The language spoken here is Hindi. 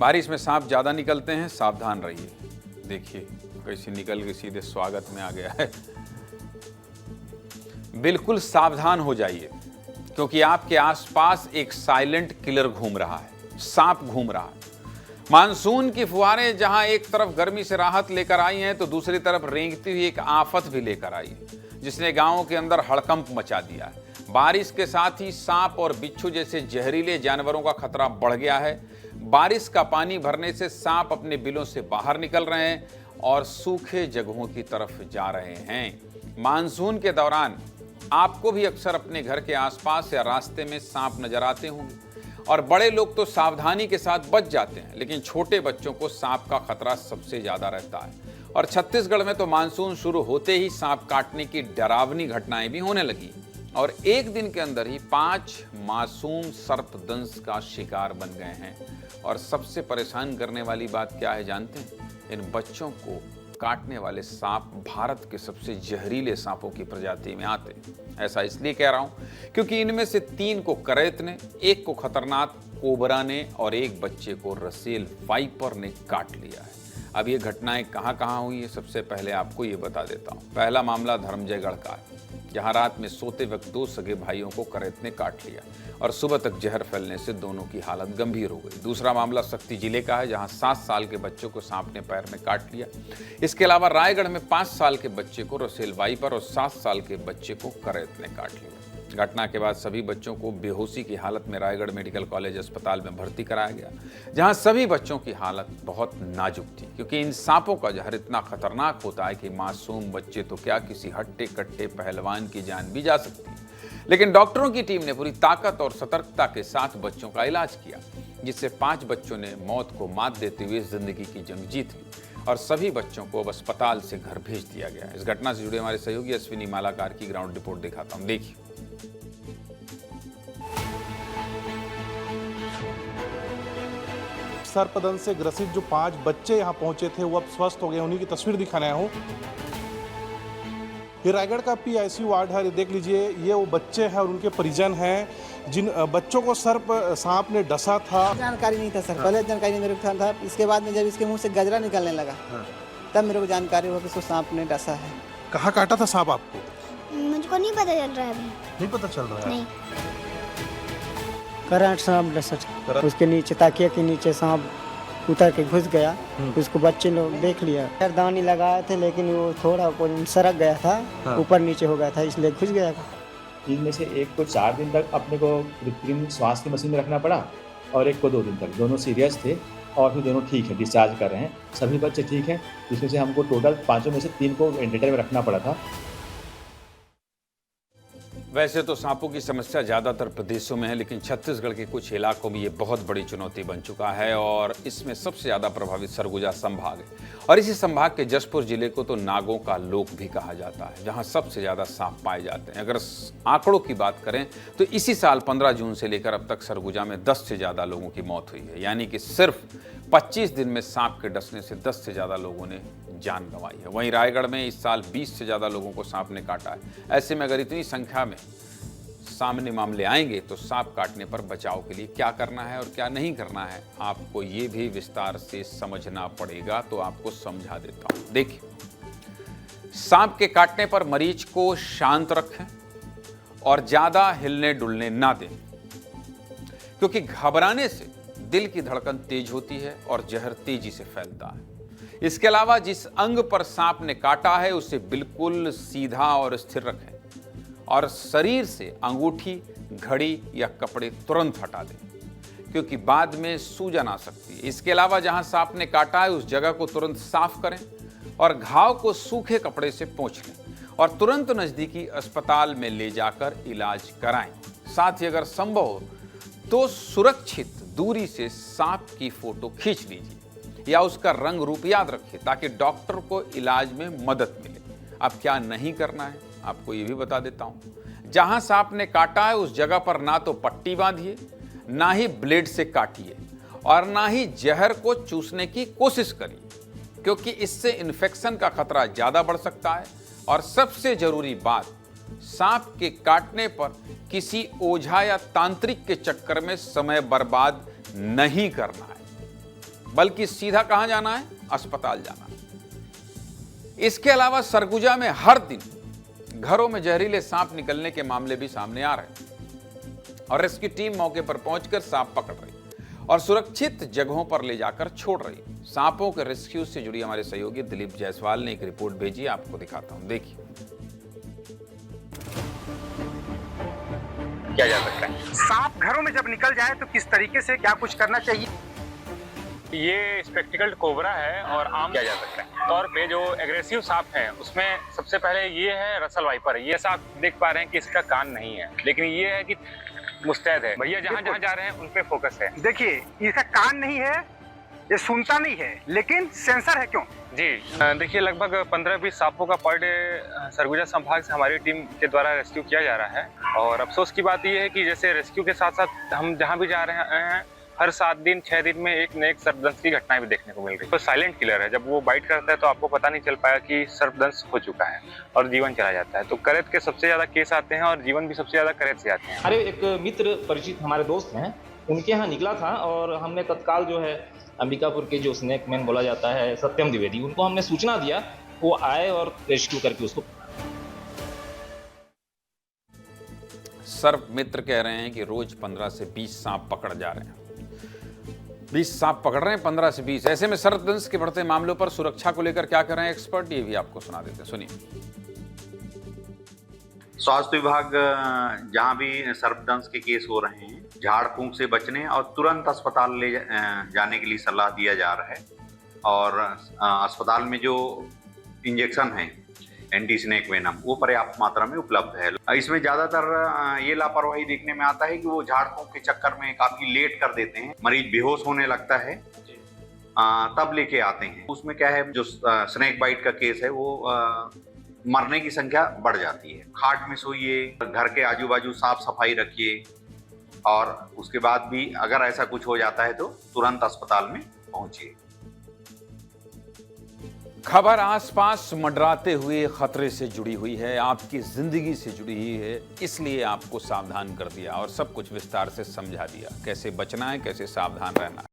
बारिश में सांप ज़्यादा निकलते हैं, सावधान रहिए। देखिए कैसे निकल के सीधे स्वागत में आ गया है। बिल्कुल सावधान हो जाइए क्योंकि आपके आसपास एक साइलेंट किलर घूम रहा है, सांप घूम रहा है। मानसून की फुहारें जहां एक तरफ गर्मी से राहत लेकर आई हैं तो दूसरी तरफ रेंगती हुई एक आफत भी लेकर आई है जिसने गांवों के अंदर हड़कंप मचा दिया है। बारिश के साथ ही सांप और बिच्छू जैसे जहरीले जानवरों का खतरा बढ़ गया है। बारिश का पानी भरने से सांप अपने बिलों से बाहर निकल रहे हैं और सूखे जगहों की तरफ जा रहे हैं। मानसून के दौरान आपको भी अक्सर अपने घर के आसपास या रास्ते में सांप नजर आते होंगे और बड़े लोग तो सावधानी के साथ बच जाते हैं, लेकिन छोटे बच्चों को सांप का खतरा सबसे ज्यादा रहता है। और छत्तीसगढ़ में तो मानसून शुरू होते ही सांप काटने की डरावनी घटनाएं भी होने लगी और एक दिन के अंदर ही 5 मासूम सर्पदंश का शिकार बन गए हैं। और सबसे परेशान करने वाली बात क्या है जानते हैं? इन बच्चों को काटने वाले सांप भारत के सबसे जहरीले सांपों की प्रजाति में आते हैं। ऐसा इसलिए कह रहा हूं क्योंकि इनमें से 3 को करैत ने, 1 को खतरनाक कोबरा ने और 1 बच्चे को रसेल वाइपर ने काट लिया है। अब ये घटनाएं कहां हुई है, सबसे पहले आपको ये बता देता हूं। पहला मामला धर्मजयगढ़ का है जहां रात में सोते वक्त 2 सगे भाइयों को करैत ने काट लिया और सुबह तक जहर फैलने से दोनों की हालत गंभीर हो गई। दूसरा मामला शक्ति जिले का है जहां 7 साल के बच्चों को सांप ने पैर में काट लिया। इसके अलावा रायगढ़ में 5 साल के बच्चे को रसेल वाइपर और 7 साल के बच्चे को करैत ने काट लिया। घटना के बाद सभी बच्चों को बेहोशी की हालत में रायगढ़ मेडिकल कॉलेज अस्पताल में भर्ती कराया गया जहां सभी बच्चों की हालत बहुत नाजुक थी क्योंकि इन सांपों का जहर इतना खतरनाक होता है कि मासूम बच्चे तो क्या किसी हट्टे कट्टे पहलवान की जान भी जा सकती है। लेकिन डॉक्टरों की टीम ने पूरी ताकत और सतर्कता के साथ बच्चों का इलाज किया जिससे 5 बच्चों ने मौत को मात देते हुए जिंदगी की जंग जीत ली और सभी बच्चों को अब अस्पताल से घर भेज दिया गया। इस घटना से जुड़े हमारे सहयोगी अश्विनी मालाकार की ग्राउंड रिपोर्ट दिखाता हूं, देखिए। सर्पदंश से ग्रसित जो 5 बच्चे यहाँ पहुंचे थे वो अब स्वस्थ हो गए, उन्हीं की तस्वीर दिखाने आया हूँ। ये रायगढ़ का PICU वार्ड है, देख लीजिए। ये वो बच्चे हैं और उनके परिजन हैं जिन बच्चों को सांप ने डसा था। जानकारी नहीं था सर, पहले जानकारी मेरे को था। इसके बाद में जब इसके मुंह से गजरा निकलने लगा तब मेरे को जानकारी हुआ कि इसको सांप ने डसा है। कहाँ काटा था सांप आपको? मुझको नहीं पता चल रहा है अभी। नहीं पता चल रहा है? नहीं। करंट सांप डसा, उसके नीचे ताकिया के नीचे सांप उतर के घुस गया। उसको बच्चे लोग देख लिया, दानी लगाए थे लेकिन वो थोड़ा सरक गया था, ऊपर नीचे हो गया था इसलिए घुस गया। इनमें से एक को 4 दिन तक अपने को कृत्रिम श्वास की मशीन में रखना पड़ा और एक को 2 दिन तक। दोनों सीरियस थे और फिर दोनों ठीक है, डिस्चार्ज कर रहे हैं। सभी बच्चे ठीक हैं, जिसमें से हमको टोटल 5 में से 3 को वेंटिलेटर में रखना पड़ा था। वैसे तो सांपों की समस्या ज़्यादातर प्रदेशों में है, लेकिन छत्तीसगढ़ के कुछ इलाकों में ये बहुत बड़ी चुनौती बन चुका है और इसमें सबसे ज़्यादा प्रभावित सरगुजा संभाग है। और इसी संभाग के जशपुर जिले को तो नागों का लोक भी कहा जाता है, जहां सबसे ज़्यादा सांप पाए जाते हैं। अगर आंकड़ों की बात करें तो इसी साल 15 जून से लेकर अब तक सरगुजा में 10 से ज़्यादा लोगों की मौत हुई है, यानी कि सिर्फ 25 दिन में सांप के डसने से 10 से ज़्यादा लोगों ने जान गंवाई है। वहीं रायगढ़ में इस साल 20 से ज़्यादा लोगों को सांप ने काटा है। ऐसे में अगर इतनी संख्या में सामने मामले आएंगे तो सांप काटने पर बचाव के लिए क्या करना है और क्या नहीं करना है, आपको ये भी विस्तार से समझना पड़ेगा। तो आपको समझा देता हूं। देखिए, सांप के काटने पर मरीज को शांत रखें और ज्यादा हिलने डुलने ना दें क्योंकि घबराने से दिल की धड़कन तेज होती है और जहर तेजी से फैलता है। इसके अलावा जिस अंग पर सांप ने काटा है उसे बिल्कुल सीधा और स्थिर रखें और शरीर से अंगूठी, घड़ी या कपड़े तुरंत हटा दें क्योंकि बाद में सूजन आ सकती है। इसके अलावा जहां सांप ने काटा है उस जगह को तुरंत साफ करें और घाव को सूखे कपड़े से पोंछ लें और तुरंत नजदीकी अस्पताल में ले जाकर इलाज कराएं। साथ ही अगर संभव हो तो सुरक्षित दूरी से सांप की फोटो खींच लीजिए या उसका रंग रूप याद रखिए ताकि डॉक्टर को इलाज में मदद मिले। अब क्या नहीं करना है आपको ये भी बता देता हूं। जहां सांप ने काटा है उस जगह पर ना तो पट्टी बांधिए, ना ही ब्लेड से काटिए और ना ही जहर को चूसने की कोशिश करिए क्योंकि इससे इन्फेक्शन का खतरा ज्यादा बढ़ सकता है। और सबसे जरूरी बात, सांप के काटने पर किसी ओझा या तांत्रिक के चक्कर में समय बर्बाद नहीं करना है। बल्कि सीधा कहां जाना है? अस्पताल जाना है। इसके अलावा सरगुजा में हर दिन घरों में जहरीले सांप निकलने के मामले भी सामने आ रहे हैं और रेस्क्यू टीम मौके पर पहुंचकर सांप पकड़ रही और सुरक्षित जगहों पर ले जाकर छोड़ रही। सांपों के रेस्क्यू से जुड़ी हमारे सहयोगी दिलीप जायसवाल ने एक रिपोर्ट भेजी, आपको दिखाता हूं, देखिए। किया जा सकता है। सांप घरों में जब निकल जाए तो किस तरीके से क्या कुछ करना चाहिए? ये स्पेक्टिकल्ड कोबरा है और आम किया जा सकता है। तौर पे जो एग्रेसिव सांप है उसमें सबसे पहले ये है रसल वाइपर। ये सांप देख पा रहे हैं कि इसका कान नहीं है, लेकिन ये है कि मुस्तैद है। भैया जहाँ जहाँ जा रहे हैं उन पे फोकस है। देखिए, इसका कान नहीं है, ये सुनता नहीं है, लेकिन सेंसर है क्यों? जी देखिए, लगभग 15-20 सांपों का पर डे सरगुजा संभाग से हमारी टीम के द्वारा रेस्क्यू किया जा रहा है। और अफसोस की बात यह है कि जैसे रेस्क्यू के साथ साथ हम जहाँ भी जा रहे हैं, हर 7 दिन 6 दिन में एक न एक सर्पदंश की घटनाएं भी देखने को मिल रही है। तो साइलेंट किलर है, जब वो बाइट करता है तो आपको पता नहीं चल पाया कि सर्पदंश हो चुका है और जीवन चला जाता है। तो करैत के सबसे ज्यादा केस आते हैं और जीवन भी सबसे ज्यादा करैत से आते हैं। हमारे एक मित्र परिचित हमारे दोस्त हैं, उनके यहाँ निकला था और हमने तत्काल जो है अंबिकापुर के जो स्नेक मैन बोला जाता है सत्यम द्विवेदी, उनको हमने सूचना दिया, वो आए और रेस्क्यू करके उसको। सर्प मित्र कह रहे हैं कि रोज 15 से 20 सांप पकड़ जा रहे हैं। 20 सांप पकड़ रहे हैं, 15 से 20। ऐसे में सर्पदंश के बढ़ते मामलों पर सुरक्षा को लेकर क्या कर रहे हैं एक्सपर्ट, ये भी आपको सुना देते हैं, सुनिए। स्वास्थ्य विभाग जहां भी सर्पदंश के केस हो रहे हैं, झाड़ फूंक से बचने और तुरंत अस्पताल ले जाने के लिए सलाह दिया जा रहा है। और अस्पताल में जो इंजेक्शन है एंटी स्नेक वेनम, वो पर्याप्त मात्रा में उपलब्ध है। इसमें ज़्यादातर ये लापरवाही देखने में आता है कि वो झाड़ फूंक के चक्कर में काफ़ी लेट कर देते हैं, मरीज बेहोश होने लगता है, तब लेके आते हैं। उसमें क्या है, जो स्नेक बाइट का केस है वो मरने की संख्या बढ़ जाती है। खाट में सोइए, घर के आजू बाजू साफ सफाई रखिए और उसके बाद भी अगर ऐसा कुछ हो जाता है तो तुरंत अस्पताल में पहुंचिए। खबर आसपास मंडराते हुए खतरे से जुड़ी हुई है, आपकी जिंदगी से जुड़ी हुई है, इसलिए आपको सावधान कर दिया और सब कुछ विस्तार से समझा दिया, कैसे बचना है, कैसे सावधान रहना है।